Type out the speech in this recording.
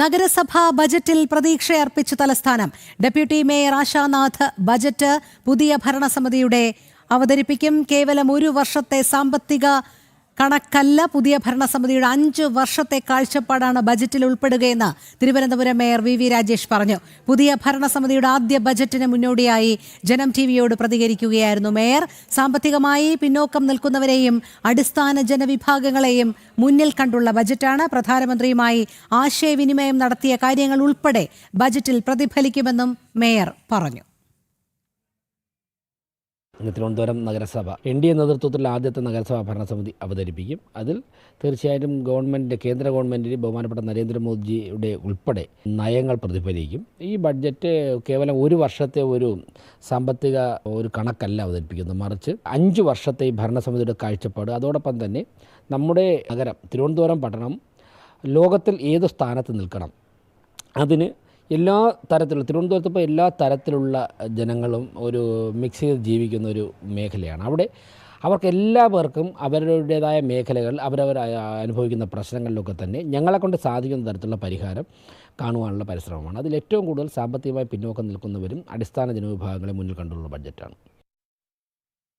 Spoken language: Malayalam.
നഗരസഭാ ബജറ്റിൽ പ്രതീക്ഷയർപ്പിച്ചു തലസ്ഥാനം. ഡെപ്യൂട്ടി മേയർ ആശാനാഥ് ബജറ്റ് പുതിയ ഭരണസമിതിയുടെ അവതരിപ്പിക്കും. കേവലം ഒരു വർഷത്തെ സാമ്പത്തിക കണക്കല്ല, പുതിയ ഭരണസമിതിയുടെ 5 വർഷത്തെ കാഴ്ചപ്പാടാണ് ബജറ്റിൽ ഉൾപ്പെടുകയെന്ന് തിരുവനന്തപുരം മേയർ വി രാജേഷ് പറഞ്ഞു. പുതിയ ഭരണസമിതിയുടെ ആദ്യ ബജറ്റിന് മുന്നോടിയായി ജനം ടിവിയോട് പ്രതികരിക്കുകയായിരുന്നു മേയർ. സാമ്പത്തികമായി പിന്നോക്കം നിൽക്കുന്നവരെയും അടിസ്ഥാന ജനവിഭാഗങ്ങളെയും മുന്നിൽ കണ്ടുള്ള ബജറ്റാണ്. പ്രധാനമന്ത്രിയുമായി ആശയവിനിമയം നടത്തിയ കാര്യങ്ങൾ ഉൾപ്പെടെ ബജറ്റിൽ പ്രതിഫലിക്കുമെന്നും മേയർ പറഞ്ഞു. തിരുവനന്തപുരം നഗരസഭ NDA നേതൃത്വത്തിലുള്ള ആദ്യത്തെ നഗരസഭാ ഭരണസമിതി അവതരിപ്പിക്കും. അതിൽ തീർച്ചയായിട്ടും കേന്ദ്ര ഗവൺമെൻറ്റിന് ബഹുമാനപ്പെട്ട നരേന്ദ്രമോദിജിയുടെ ഉൾപ്പെടെ നയങ്ങൾ പ്രതിഫലിക്കും. ഈ ബഡ്ജറ്റ് കേവലം ഒരു വർഷത്തെ ഒരു സാമ്പത്തിക കണക്കല്ല അവതരിപ്പിക്കുന്നത്, മറിച്ച് 5 വർഷത്തെ ഈ ഭരണസമിതിയുടെ കാഴ്ചപ്പാട്. അതോടൊപ്പം തന്നെ നമ്മുടെ നഗരം തിരുവനന്തപുരം പട്ടണം ലോകത്തിൽ ഏത് സ്ഥാനത്ത് നിൽക്കണം, അതിന് എല്ലാ തരത്തിലുള്ള തിരുവനന്തപുരത്ത് ഇപ്പോൾ എല്ലാ തരത്തിലുള്ള ജനങ്ങളും ഒരു മിക്സ് ചെയ്ത് ജീവിക്കുന്ന ഒരു മേഖലയാണ്. അവിടെ അവർക്ക് എല്ലാവർക്കും അവരുടേതായ മേഖലകൾ അവരവർ അനുഭവിക്കുന്ന പ്രശ്നങ്ങളിലൊക്കെ തന്നെ ഞങ്ങളെക്കൊണ്ട് സാധിക്കുന്ന തരത്തിലുള്ള പരിഹാരം കാണുവാനുള്ള പരിശ്രമമാണ്. അതിൽ ഏറ്റവും കൂടുതൽ സാമ്പത്തികമായി പിന്നോക്കം നിൽക്കുന്നവരും അടിസ്ഥാന ജനവിഭാഗങ്ങളെ മുന്നിൽ കണ്ടുള്ള ബഡ്ജറ്റാണ്.